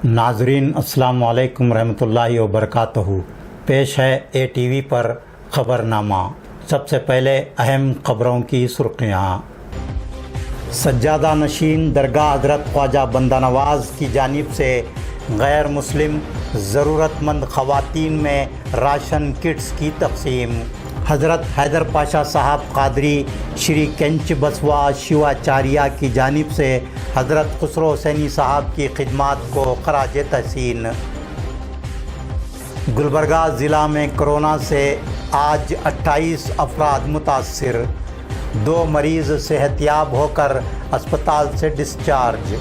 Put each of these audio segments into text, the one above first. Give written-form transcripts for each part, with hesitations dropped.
नाजरीन अस्सलाम वालेकुम रहमतुल्लाहि व बरकातहू। पेश है ATV पर खबरनामा। सबसे पहले अहम खबरों की सुर्खियाँ। सज्जादा नशीन दरगाह हज़रत ख्वाजा बंदा नवाज़ की जानिब से गैर मुस्लिम ज़रूरतमंद ख़वातीन में राशन किट्स की तक़सीम। हज़रत हैदर पाशा साहब कादरी श्री केंच बसवा शिवाचार्या की जानिब से हज़रत खुसरो हुसैनी साहब की खिदमात को खराज तहसीन। गुलबर्गा ज़िला में कोरोना से आज 28 अफराद मुतासिर, 2 मरीज़ सेहतयाब होकर अस्पताल से डिस्चार्ज।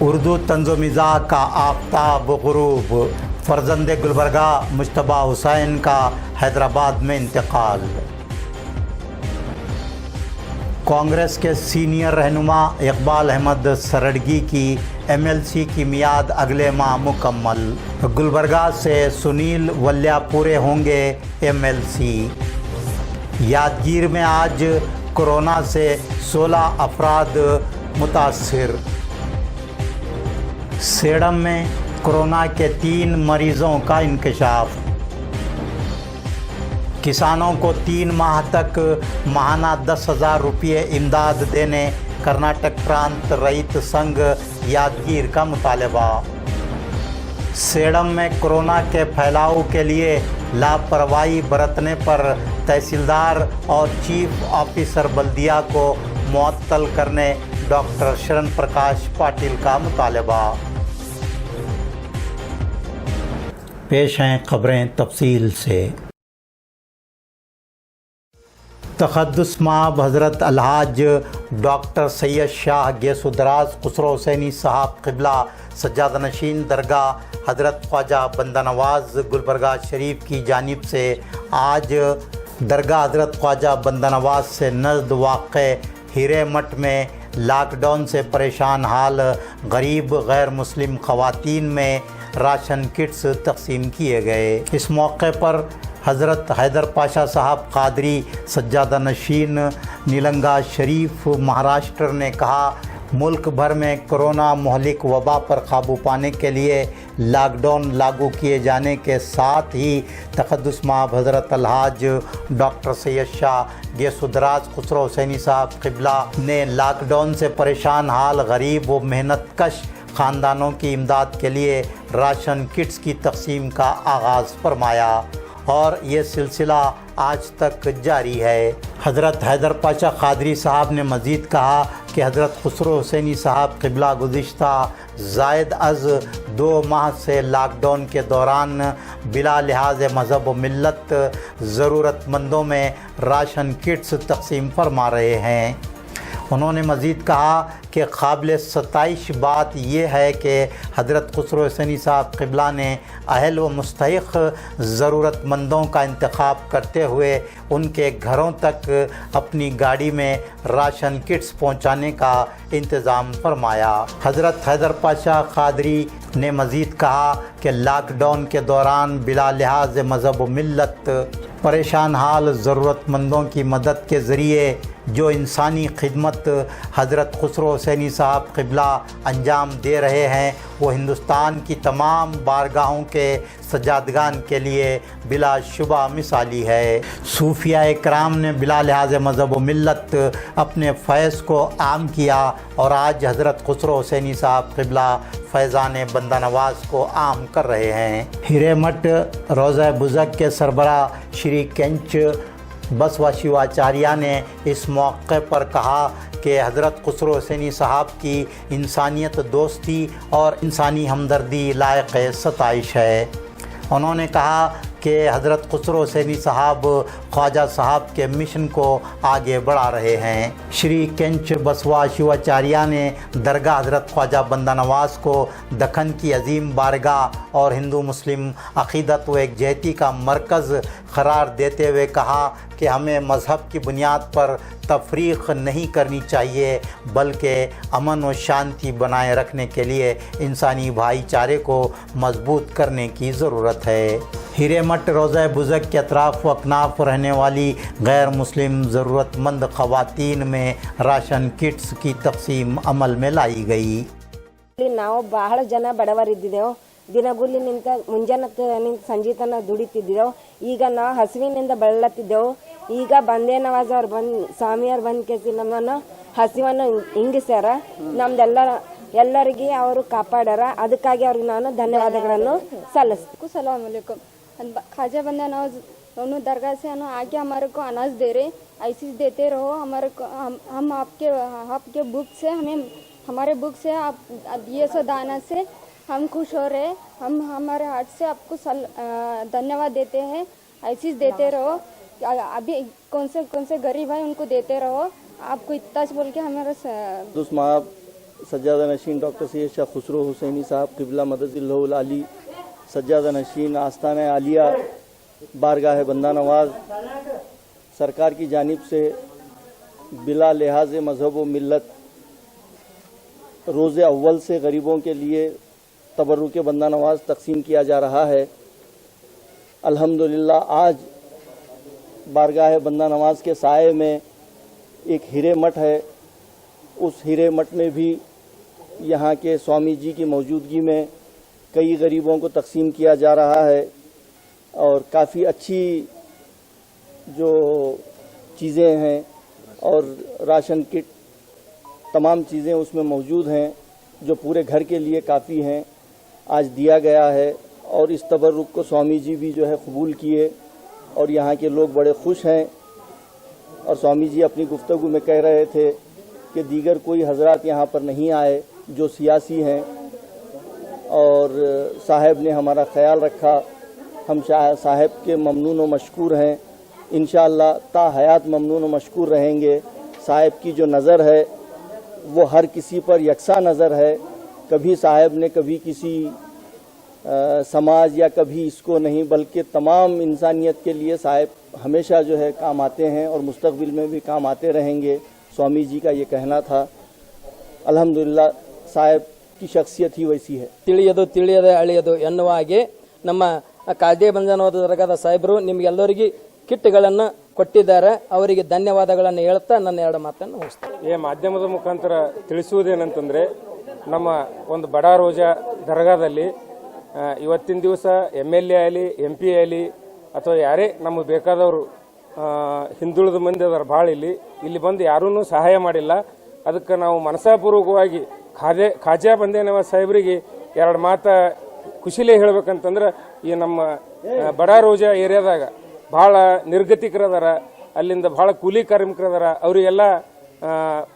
उर्दू तंज़ो मिज़ाह का आफ़ताब ग़ुरूब, फ़र्ज़ंदे गुलबर्गा मुश्तबा हुसैन का हैदराबाद में इंतकाल। कांग्रेस के सीनियर रहनुमा इकबाल अहमद सरड़गी की MLC की मियाद अगले माह मुकम्मल। गुलबर्गा से सुनील वल्यापुरे होंगे MLC। यादगीर में आज कोरोना से 16 अफराद मुतासिर। सेडम में कोरोना के 3 मरीज़ों का इंकशाफ। किसानों को 3 माह तक माहाना 10,000 रुपये इमदाद देने कर्नाटक प्रांत रईत संघ यादगीर का मुतालबा। सेडम में कोरोना के फैलाव के लिए लापरवाही बरतने पर तहसीलदार और चीफ ऑफिसर बल्दिया को मुअत्तल करने डॉक्टर शरण प्रकाश पाटिल का मुतालबा। पेश हैं खबरें तफसील से। तक़द्दुस माब हज़रत अलहाज डॉक्टर सैयद शाह गेसुदराज खुसरो हुसैनी साहब क़िबला सज्जादा नशीन दरगाह हज़रत ख्वाजा बंदा नवाज़ गुलबर्गा शरीफ की जानिब से आज दरगाह हज़रत ख्वाजा बंदा नवाज़ से नज़द वाक़े हिरेमठ में लॉकडाउन से परेशान हाल गरीब गैर मुस्लिम ख़वातीन में राशन किट्स तक़सीम किए गए। इस मौके पर हज़रत हैदर पाशा साहब कादरी सज्जादा नशीन नीलंगा शरीफ महाराष्ट्र ने कहा, मुल्क भर में कोरोना मुहलिक वबा पर काबू पाने के लिए लॉकडाउन लागू किए जाने के साथ ही तक़द्दुस माब हज़रत अलहाज डॉक्टर सैयद शाह गेसुदराज खुसरो हुसैनी साहब क़िबला ने लॉकडाउन से परेशान हाल गरीब व मेहनतकश ख़ानदानों की इमदाद के लिए राशन किट्स की तक़सीम का आगाज़ फरमाया और ये सिलसिला आज तक जारी है। हज़रत हैदर पाशा कादरी साहब ने मज़ीद कहा कि हज़रत खुसरो हुसैनी साहब क़िबला गुज़िश्ता ज़ायद अज़ 2 माह से लॉकडाउन के दौरान बिला लिहाज मज़हब व मिल्लत ज़रूरतमंदों में राशन किट्स तक़सीम फरमा रहे हैं। उन्होंने मज़ीद कहा कि काबिल सताइश बात यह है कि हज़रत खुसरो हुसैनी साहब क़िबला ने अहल व मुस्तहिक़ ज़रूरतमंदों का इंतख़ाब करते हुए उनके घरों तक अपनी गाड़ी में राशन किट्स पहुंचाने का इंतज़ाम फरमाया। हज़रत हैदर पाशा कादरी ने मज़ीद कहा कि लॉकडाउन के दौरान बिला लिहाज मज़हब व मिल्लत परेशान हाल ज़रूरतमंदों की मदद के ज़रिए जो इंसानी खिदमत हज़रत खुसरो हुसैनी साहब क़िबला अंजाम दे रहे हैं वो हिंदुस्तान की तमाम बारगाहों के सज्जादगान के लिए बिला शुबा मिसाली है। सूफिया इकराम ने बिला लिहाज मज़हब व मिल्लत अपने फैज़ को आम किया और आज हज़रत खुसरो हुसैनी साहब क़िबला फैज़ान बंदा नवाज़ को आम कर रहे हैं। हिरेमठ रोज़ा बुज़क के सरबरा श्री केंच बसवा शिवाचार्या ने इस मौके पर कहा कि हज़रत खुसरो हुसैनी साहब की इंसानियत दोस्ती और इंसानी हमदर्दी लायक सताइश है। उन्होंने कहा कि हज़रत खुसरो हुसैनी साहब ख्वाजा साहब के मिशन को आगे बढ़ा रहे हैं। श्री केंच बसवा शिवाचार्या ने दरगाह हज़रत ख्वाजा बंदा नवाज़ को दक्कन की अजीम बारगाह और हिंदू मुस्लिम अक़ीदत व एकजहती का मरकज़ क़रार देते हुए कहा कि हमें मज़हब की बुनियाद पर तफरीक़ नहीं करनी चाहिए बल्कि अमन व शांति बनाए रखने के लिए इंसानी भाईचारे को मजबूत करने की ज़रूरत है। हिरेमठ रोज़ा बुज़क के अतराफ़ व अकनाफ़ रहने वाली गैर मुस्लिम ज़रूरतमंद ख़वातीन में राशन किट्स की तक़सीम अमल में लाई गई। ನಾವು ಬಹಳ ಜನ ಬಡವರಿದ್ದೆವು. ದಿನಗೂಲಿ ನಿಂತ ಮುಂಜಾನೆ ನಿಂತ ಸಂಜೆ ತನಕ ದುಡಿತಿದ್ದೆವು. ಈಗ ನಾವು ಹಸಿವಿನಿಂದ ಬಳಲತ್ತಿದ್ದೆವು. ಈಗ ಬಂದೇ ನವಾಜ್ ಅವ್ರು ಸ್ವಾಮಿಯವ್ರು ಬಂದು ಕೇಸಿ ನಮ್ಮನ್ನು ಹಸಿವನ್ನು ಹಿಂಗಿಸ್ಯಾರ. ಎಲ್ಲರಿಗೆ ಅವರು ಕಾಪಾಡ್ಯಾರ. ಅದಕ್ಕಾಗಿ ಅವ್ರಿಗೆ ನಾನು ಧನ್ಯವಾದಗಳನ್ನು ಸಲ್ಲಿಸ್ತೀನಿ. सलाम अलैकुम। ख्वाजा बंदा नवाज दोनों दरगाह से आके हमारे को अनाज दे रहे, ऐसे देते रहो। हमारे को हम आपके बुक से हमारे बुक से आप दिए सो दाना से हम खुश हो रहे। हम हमारे हार्ट से आपको धन्यवाद देते हैं। ऐसे देते रहो। अभी कौन से गरीब है उनको देते रहो। आपको इतना बोल के हमारा सज्जादा नशीन डॉक्टर सैयद शाह खुसरो हुसैनी साहब क़िबला मददिल्लाहुल आली सज्जादा नशीन आस्ताना आलिया बारगाह बंदा नवाज सरकार की जानिब से बिला लिहाज मज़हब व मिल्लत रोज़े अव्वल से गरीबों के लिए तबर्रुक बंदा नवाज तकसीम किया जा रहा है। अल्हम्दुलिल्लाह आज बारगाह बंदा नवाज के साए में एक हीरे मठ है। उस हीरे मठ में भी यहाँ के स्वामी जी की मौजूदगी में कई गरीबों को तकसीम किया जा रहा है और काफ़ी अच्छी जो चीज़ें हैं और राशन किट तमाम चीज़ें उसमें मौजूद हैं जो पूरे घर के लिए काफ़ी हैं, आज दिया गया है। और इस तबर्रुक को स्वामी जी भी जो है कबूल किए और यहाँ के लोग बड़े खुश हैं। और स्वामी जी अपनी गुफ्तगू में कह रहे थे कि दीगर कोई हजरात यहाँ पर नहीं आए जो सियासी हैं और साहब ने हमारा ख्याल रखा। हम साहब के ममनून व मशकूर हैं। इंशाअल्लाह ता हयात ममनून व मशकूर रहेंगे। साहब की जो नज़र है वो हर किसी पर यकसा नज़र है। कभी साहब ने कभी किसी समाज या कभी इसको नहीं, बल्कि तमाम इंसानियत के लिए साहब हमेशा जो है काम आते हैं और मुस्तक़बिल में भी काम आते रहेंगे। स्वामी जी का ये कहना था। अल्हम्दुलिल्लाह साहब की शख्सियत ही वैसी है। ತಿಳಿಯದು ತಿಳಿಯದೆ ಅಳಿಯದು ಎನ್ನುವ ಹಾಗೆ ನಮ್ಮ ಕಾಜೆ ಬಂಜನವಾದ ದರ್ಗಾದ ಸಾಹೇಬರು ನಿಮಗೆಲ್ಲರಿಗೆ ಕಿಟ್ಗಳನ್ನು ಕೊಟ್ಟಿದ್ದಾರೆ. ಅವರಿಗೆ ಧನ್ಯವಾದಗಳನ್ನು ಹೇಳ್ತಾ ನನ್ನ ಎರಡು ಮಾತನ್ನು ಮುಗಿಸ್ತೇನೆ. ಈ ಮಾಧ್ಯಮದ ಮುಖಾಂತರ ತಿಳಿಸುವುದೇನಂತಂದರೆ ನಮ್ಮ ಒಂದು ಬಡ ರೋಜಾ ದರ್ಗಾದಲ್ಲಿ ಇವತ್ತಿನ ದಿವಸ MLA ಆಗಲಿ MP ಆಗಲಿ ಅಥವಾ ಯಾರೇ ನಮಗೆ ಬೇಕಾದವರು ಹಿಂದುಳಿದ ಮಂದಿ ಅದರ ಭಾಳ ಇಲ್ಲಿ ಬಂದು ಯಾರೂ ಸಹಾಯ ಮಾಡಿಲ್ಲ. ಅದಕ್ಕೆ ನಾವು ಮನಸಾಪೂರ್ವಕವಾಗಿ ಖಾಜಾ ಬಂದೇ ನವಾಜ್ ಸಾಹೇಬರಿಗೆ ಎರಡು ಮಾತು ಖುಷಿಲೇ ಹೇಳ್ಬೇಕಂತಂದ್ರೆ ಈ ನಮ್ಮ ಬಡ ರೋಜಾ ಏರಿಯಾದಾಗ ಭಾಳ ನಿರ್ಗತಿಕರದಾರ, ಅಲ್ಲಿಂದ ಭಾಳ ಕೂಲಿ ಕಾರ್ಮಿಕರದಾರ. ಅವರಿಗೆಲ್ಲ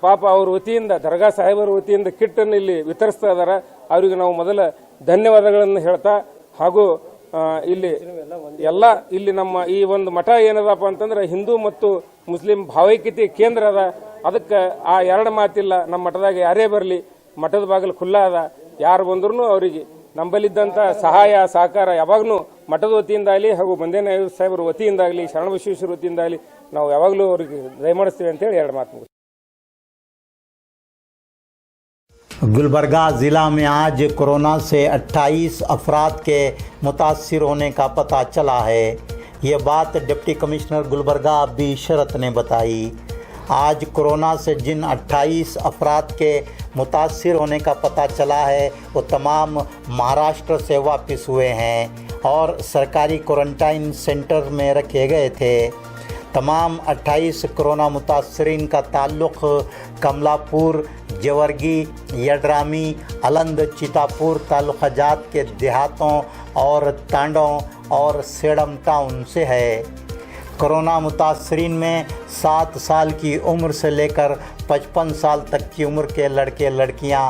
ಪಾಪ ಅವ್ರ ವತಿಯಿಂದ ದರ್ಗಾ ಸಾಹೇಬರ ವತಿಯಿಂದ ಕಿಟ್ಟನ್ನು ಇಲ್ಲಿ ವಿತರಿಸ್ತಾ ಇದಾರ. ಅವರಿಗೆ ನಾವು ಮೊದಲ ಧನ್ಯವಾದಗಳನ್ನು ಹೇಳ್ತಾ ಹಾಗೂ ಇಲ್ಲಿ ನಮ್ಮ ಈ ಒಂದು ಮಠ ಏನದಪ್ಪ ಅಂತಂದ್ರೆ ಹಿಂದೂ ಮತ್ತು ಮುಸ್ಲಿಂ ಭಾವೈಕ್ಯತೆ ಕೇಂದ್ರ ಅದ. ಅದಕ್ಕೆ ಆ ಎರಡು ಮಾತಿಲ್ಲ. ನಮ್ಮ ಮಠದಾಗ ಯಾರೇ ಬರಲಿ ಮಠದ ಬಾಗಿಲು ಖುಲ್ಲಾ ಅದ. ಯಾರು ಬಂದ್ರೂ ಅವರಿಗೆ ನಂಬಲಿದ್ದಂಥ ಸಹಾಯ ಸಹಕಾರ ಯಾವಾಗಲೂ ಮಠದ ವತಿಯಿಂದಾಗಲಿ ಹಾಗೂ ಬಂದೇ ನವಾಜ್ ಸಾಹೇಬರ ವತಿಯಿಂದಾಗಲಿ ಶರಣಬಸವೇಶ್ವರ ವತಿಯಿಂದಾಗಲಿ ನಾವು ಯಾವಾಗಲೂ ಅವರಿಗೆ ದಯಮಾಡಿಸ್ತೀವಿ ಅಂತೇಳಿ ಎರಡು ಮಾತು. गुलबर्गा ज़िला में आज कोरोना से 28 अफराद के मुतासिर होने का पता चला है। ये बात डिप्टी कमिश्नर गुलबर्गा बी शरत ने बताई। आज कोरोना से जिन 28 अफराद के मुतासिर होने का पता चला है वो तमाम महाराष्ट्र से वापस हुए हैं और सरकारी क्वारंटाइन सेंटर में रखे गए थे। तमाम 28 कोरोना मुतासरीन का ताल्लुक़ कमलापुर, जवर्गी, यड्रामी, अलंद, चितापुर तालुकाजात के देहातों और तांडों और सेडम टाउन से है। कोरोना मुतासरीन में 7 साल की उम्र से लेकर 55 साल तक की उम्र के लड़के लड़कियां,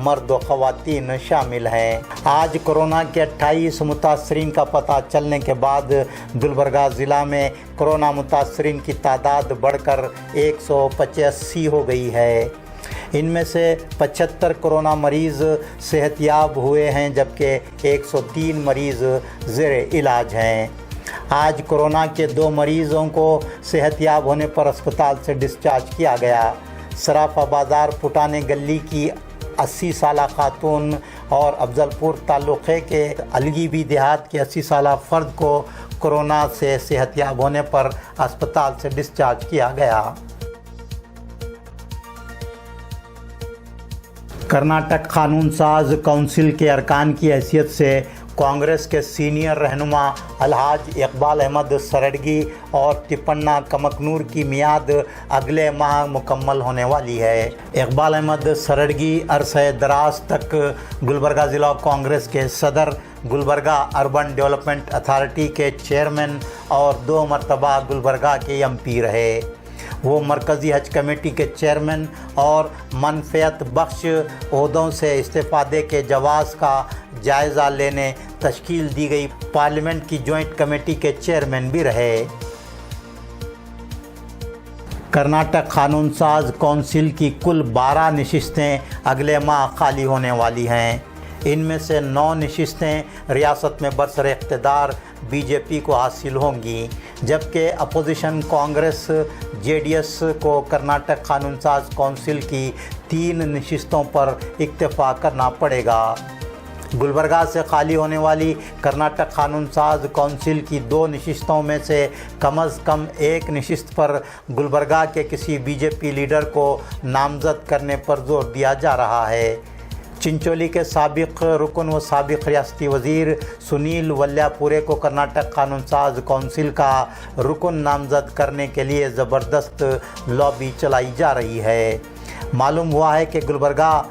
मर्द व ख़वातीन शामिल हैं। आज कोरोना के 28 मुतासरीन का पता चलने के बाद गुलबर्गा ज़िला में कोरोना मुतासरीन की तादाद बढ़कर 185 हो गई है। इनमें से 75 कोरोना मरीज़ सेहतयाब हुए हैं जबकि 103 मरीज़ ज़ेरे इलाज हैं। आज कोरोना के 2 मरीज़ों को सेहतयाब होने पर अस्पताल से डिस्चार्ज किया गया। सराफा बाज़ार पुटाने गली की 80 साल खातून और अफजलपुर तालुक़े के अलगीबी देहात के 80 साल फ़र्द को कोरोना से सेहतयाब होने पर अस्पताल से डिस्चार्ज किया गया। कर्नाटक कानून साज काउंसिल के अरकान की हैसियत से कांग्रेस के सीनियर रहनुमा अलहाज इकबाल अहमद सरडगी और तिप्पण्णा कमकनूर की मियाद अगले माह मुकम्मल होने वाली है। इकबाल अहमद सरडगी अरसे दराज तक गुलबर्गा ज़िला कांग्रेस के सदर, गुलबर्गा अर्बन डेवलपमेंट अथॉरिटी के चेयरमैन और 2 मरतबा गुलबर्गा के MP रहे। वो मरकज़ी हज कमेटी के चेयरमैन और मनफियत बख्श ओहदों से इस्तीफ़ादे के जवाज़ का जायज़ा लेने तश्कील दी गई पार्लियामेंट की जॉइंट कमेटी के चेयरमैन भी रहे। कर्नाटक कानून साज काउंसिल की कुल 12 नशिस्तें अगले माह खाली होने वाली हैं। इनमें से 9 नशिस्तें रियासत में बरसर इक़्तिदार BJP को हासिल होंगी, जबकि अपोजिशन कांग्रेस JDS को कर्नाटक कानून साज काउंसिल की 3 नशिस्तों पर इक्तफ़ा करना पड़ेगा। गुलबर्गा से खाली होने वाली कर्नाटक कानून साज काउंसिल की 2 नशिस्तों में से कम अज़ कम 1 नशिस्त पर गुलबर्गा के किसी BJP लीडर को नामज़द करने पर जोर दिया जा रहा है। चिंचोली के साबिक रुकन व साबिक रियासती वज़ीर सुनील वल्यापुरे को कर्नाटक कानून साज काउंसिल का रुकन नामज़द करने के लिए ज़बरदस्त लॉबी चलाई जा रही है। मालूम हुआ है कि गुलबर्गा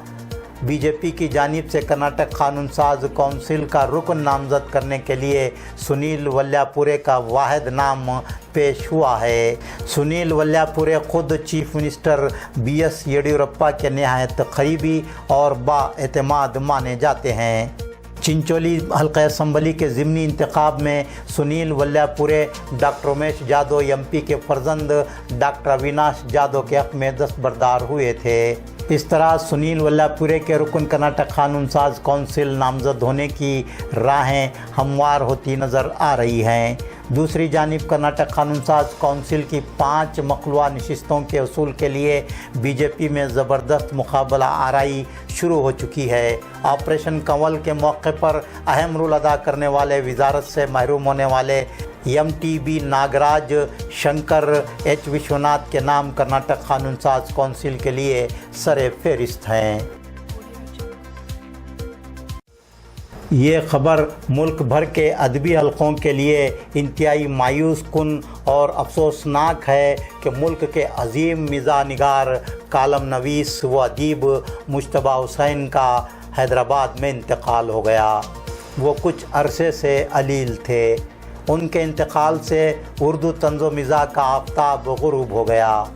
BJP की जानिब से कर्नाटक कानून साज काउंसिल का रुकन नामज़द करने के लिए सुनील वल्यापुरे का वाहिद नाम पेश हुआ है। सुनील वल्यापुरे खुद चीफ मिनिस्टर BS येडियुरप्पा के नहायत करीबी और बाएतमाद माने जाते हैं। चिंचोली हल्का असम्बली के ज़िमनी इंतखाब में सुनील वल्यापुरे डॉक्टर उमेश जादव MP के फर्जंद डॉक्टर अविनाश जादव के हक़ में दस्तबरदार हुए थे। इस तरह सुनील वल्यापुरे के रुकन कर्नाटक कानून साज काउंसिल नामज़द होने की राहें हमवार होती नज़र आ रही हैं। दूसरी जानिब कर्नाटक कानून साज काउंसिल की 5 मखलूआ नशिस्तों के उसूल के लिए BJP में ज़बरदस्त मुकाबला आराई शुरू हो चुकी है। ऑपरेशन कंवल के मौके पर अहम रोल अदा करने वाले वजारत से महरूम होने वाले MTB नागराज शंकर H विश्वनाथ के नाम कर्नाटक कानून साज काउंसिल के लिए सरे फहरिस्त हैं। ये ख़बर मुल्क भर के अदबी हलक़ों के लिए इंतहाई मायूस कुन और अफसोसनाक है कि मुल्क के अजीम मिज़ा निगार, कालम नवीस व अदीब मुश्तबा हुसैन का हैदराबाद में इंतकाल हो गया। वो कुछ अरसे से अलील थे। उनके इंतकाल से उर्दू तंज़ो मिज़ा का आफ्ताब गुरूब हो गया।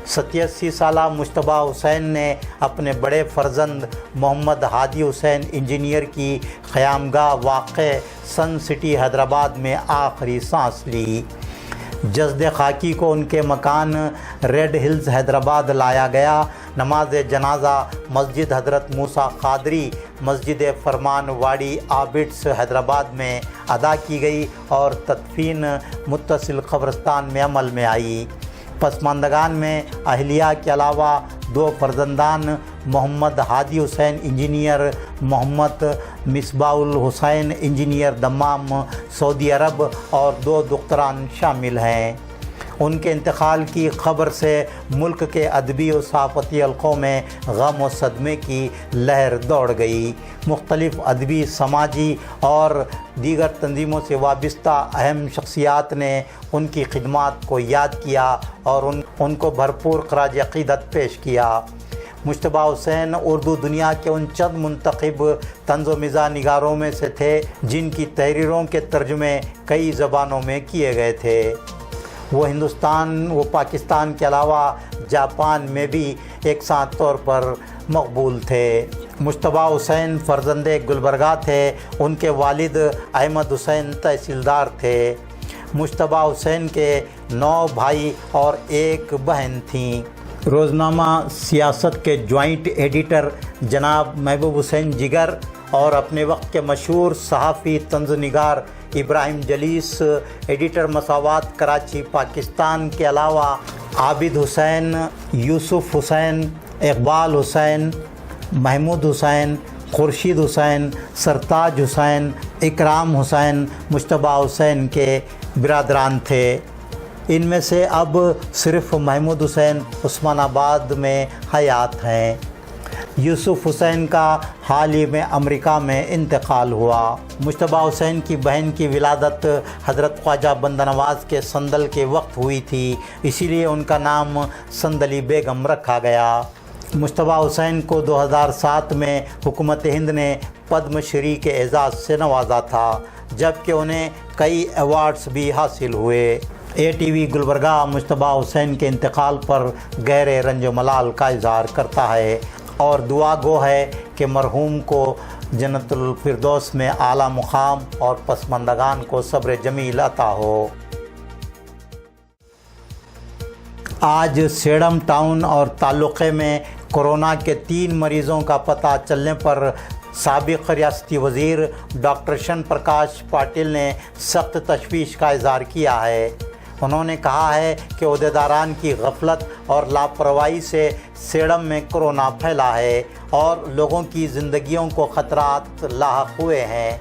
87 साला मुश्तबा हुसैन ने अपने बड़े फर्जंद मोहम्मद हादी हुसैन इंजीनियर की क़यामगाह वाक़े सन सिटी हैदराबाद में आखिरी सांस ली। जज़्द खाकी को उनके मकान रेड हिल्स हैदराबाद लाया गया। नमाज जनाजा मस्जिद हज़रत मूसा क़ादरी मस्जिद फरमान वाड़ी आबिड्स हैदराबाद में अदा की गई और तदफीन मुत्तसिल क़ब्रिस्तान में अमल में आई। पसमानदगान में अहलिया के अलावा 2 फर्जंदान Mohammad Hadi Hussain engineer, Mohammad Misbaul Hussain engineer Dammam Saudi Arab और 2 दुख्तरान शामिल हैं। उनके इंतकाल की खबर से मुल्क के अदबी और सहाफ़ती हलक़ों में गम व सदमे की लहर दौड़ गई। मुख्तलिफ़ अदबी, समाजी और दीगर तंजीमों से वाबस्ता अहम शख्सियात ने उनकी खिदमात को याद किया और उनको भरपूर ख़राज अक़ीदत पेश किया। मुश्तबा हुसैन उर्दू दुनिया के उन चंद मुंतखब तंज़ो मिज़ा निगारों में से थे जिनकी तहरीरों के तर्जुमे कई ज़बानों में किए गए थे। वो हिंदुस्तान व पाकिस्तान के अलावा जापान में भी एक साथ तौर पर मकबूल थे। मुश्तबा हुसैन फ़र्जंदे गुलबर्गा थे। उनके वालिद अहमद हुसैन तहसीलदार थे। मुश्तबा हुसैन के 9 भाई और 1 बहन थीं। रोज़नामा सियासत के जॉइंट एडिटर जनाब महबूब हुसैन जिगर और अपने वक्त के मशहूर सहाफ़ी तंज़निगार इब्राहिम जलीस, एडिटर मसावात कराची पाकिस्तान के अलावा आबिद हुसैन, यूसुफ हुसैन, इकबाल हुसैन, महमूद हुसैन, खुर्शीद हुसैन, सरताज हुसैन, इकराम हुसैन मुश्तबा हुसैन के बिरादरान थे। इनमें से अब सिर्फ़ महमूद हुसैन उस्मानाबाद में हयात हैं। यूसुफ हुसैन का हाल ही में अमेरिका में इंतकाल हुआ। मुश्तबा हुसैन की बहन की विलादत हज़रत ख्वाजा बंदा नवाज़ के संदल के वक्त हुई थी, इसीलिए उनका नाम संदली बेगम रखा गया। मुश्तबा हुसैन को 2007 में हुकूमत हिंद ने पद्मश्री के एजाज़ से नवाजा था, जबकि उन्हें कई अवार्ड्स भी हासिल हुए। ATV गुलबर्गा मुश्तबा हुसैन के इंतकाल पर गहरे रंज मलाल का इजहार करता है और दुआ गो है कि मरहूम को जन्नतुल फिरदौस में आला मुकाम और पसमंदगान को सब्र जमील अता हो। आज सेडम टाउन और ताल्लुक़े में कोरोना के 3 मरीज़ों का पता चलने पर साबिक़ रियासती वज़ीर डॉक्टर शन प्रकाश पाटिल ने सख्त तशवीश का इज़हार किया है। उन्होंने कहा है कि ओहदेदारान की गफलत और लापरवाही से सेडम में कोरोना फैला है और लोगों की ज़िंदगियों को ख़तरात लाहक हुए हैं।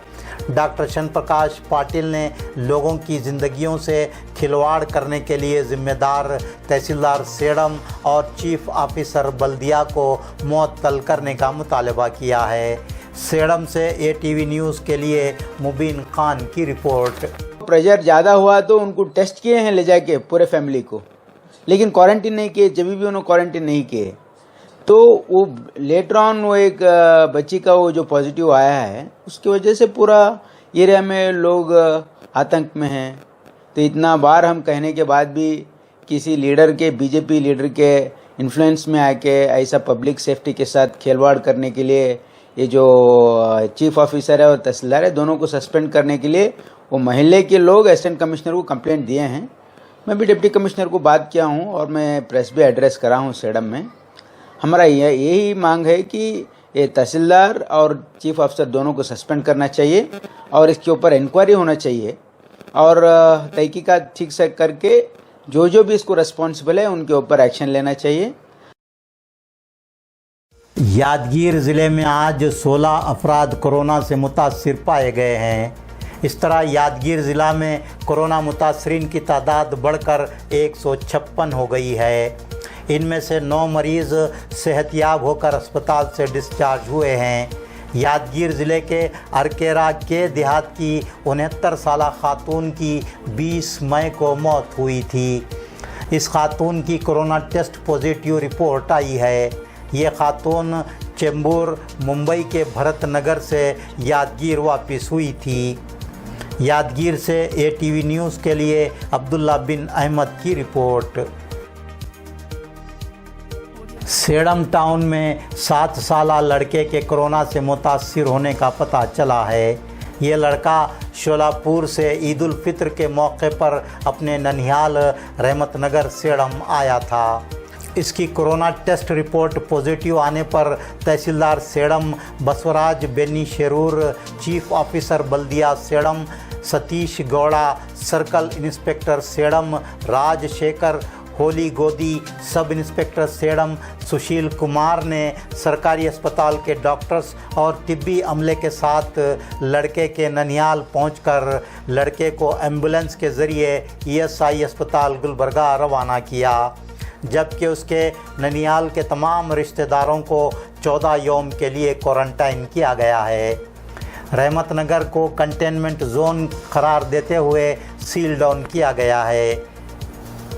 डॉक्टर शन प्रकाश पाटिल ने लोगों की ज़िंदगियों से खिलवाड़ करने के लिए ज़िम्मेदार तहसीलदार सेडम और चीफ ऑफिसर बल्दिया को मुअत्तल करने का मुतालबा किया है। सेडम से ATV न्यूज़ के लिए मुबीन खान की रिपोर्ट। प्रेशर ज़्यादा हुआ तो उनको टेस्ट किए हैं ले जाके पूरे फैमिली को, लेकिन क्वारंटीन नहीं किए। जब भी उन्होंने क्वारंटीन नहीं किए तो वो लेटर ऑन वो एक बच्ची का वो जो पॉजिटिव आया है उसकी वजह से पूरा एरिया में लोग आतंक में हैं। तो इतना बार हम कहने के बाद भी किसी लीडर के BJP लीडर के इन्फ्लुएंस में आके ऐसा पब्लिक सेफ्टी के साथ खिलवाड़ करने के लिए ये जो चीफ ऑफिसर है और तहसीलदार है दोनों को सस्पेंड करने के लिए वो महल्ले के लोग असिस्टेंट कमिश्नर को कंप्लेंट दिए हैं। मैं भी डिप्टी कमिश्नर को बात किया हूं और मैं प्रेस भी एड्रेस करा हूं सेडम में। हमारा यही मांग है कि ये तहसीलदार और चीफ ऑफिसर दोनों को सस्पेंड करना चाहिए और इसके ऊपर इंक्वायरी होना चाहिए और तहकीकात ठीक से करके जो भी इसको रिस्पॉन्सिबल है उनके ऊपर एक्शन लेना चाहिए। यादगीर ज़िले में आज 16 अफराद कोरोना से मुतासिर पाए गए हैं। इस तरह यादगीर ज़िला में कोरोना मुतासरीन की तादाद बढ़कर 156 हो गई है। इनमें से 9 मरीज़ सेहतयाब होकर अस्पताल से डिस्चार्ज हुए हैं। यादगीर ज़िले के अरकेरा के देहात की 69 साला खातून की 20 मई को मौत हुई थी। इस खातून की कोरोना टेस्ट पॉजिटिव रिपोर्ट आई है। ये खातून चेंबूर मुंबई के भरत नगर से यादगीर वापस हुई थी। यादगीर से ATV न्यूज़ के लिए अब्दुल्ला बिन अहमद की रिपोर्ट। सेडम टाउन में 7 साला लड़के के कोरोना से मुतासिर होने का पता चला है। ये लड़का शोलापुर से ईद उल फित्र के मौके पर अपने ननिहाल रहमत नगर सेडम आया था। इसकी कोरोना टेस्ट रिपोर्ट पॉजिटिव आने पर तहसीलदार सेडम बसवराज बेनी शेरूर, चीफ ऑफिसर बल्दिया Sedam Satish Gowda, circle inspector Sedam Rajashekhar Holigodi, sub inspector sedum Sushil Kumar ने सरकारी अस्पताल के डॉक्टर्स और तिब्बी अमले के साथ लड़के के ननिहाल पहुंचकर लड़के को एम्बुलेंस के ज़रिए ESI अस्पताल गुलबर्गा रवाना किया, जबकि उसके ननिहाल के तमाम रिश्तेदारों को 14 यौम के लिए क्वारंटाइन किया गया है। रहमत नगर को कंटेनमेंट जोन करार देते हुए सील डाउन किया गया है।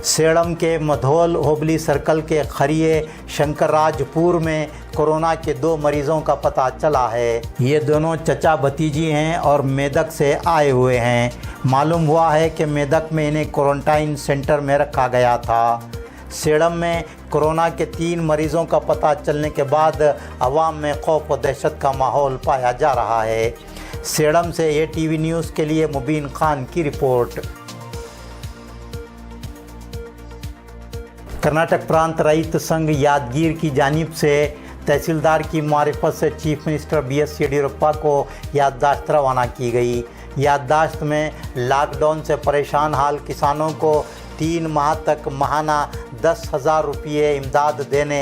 सेडम के मधोल होबली सर्कल के खरिये शंकरराजपुर में कोरोना के 2 मरीज़ों का पता चला है। ये दोनों चचा भतीजी हैं और मेदक से आए हुए हैं। मालूम हुआ है कि मेदक में इन्हें क्वारंटाइन सेंटर में रखा गया था। सेडम में कोरोना के 3 मरीज़ों का पता चलने के बाद अवाम में खौफ व दहशत का माहौल पाया जा रहा है। सेडम से ATV न्यूज़ के लिए मुबीन खान की रिपोर्ट। कर्नाटक प्रांत रईत संघ यादगीर की जानिब से तहसीलदार की मारिफत से चीफ मिनिस्टर BS येडियुरप्पा को याददाश्त रवाना की गई। याददाश्त में लॉकडाउन से परेशान हाल किसानों को 3 माह तक माहाना 10,000 रुपये इमदाद देने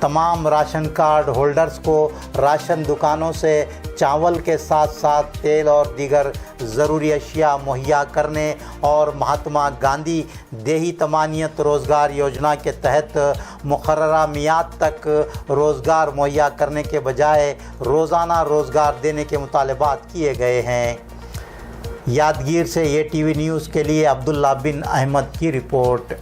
तमाम राशन कार्ड होल्डर्स को राशन दुकानों से चावल के साथ साथ तेल और दीगर ज़रूरी अशिया मुहैया करने और महात्मा गांधी देही तमानियत रोज़गार योजना के तहत मुकर्ररा मियाद तक रोज़गार मुहैया करने के बजाय रोज़ाना रोज़गार देने के मुतालबात किए गए हैं। यादगीर से ये टीवी न्यूज़ के लिए अब्दुल्ला बिन अहमद की रिपोर्ट।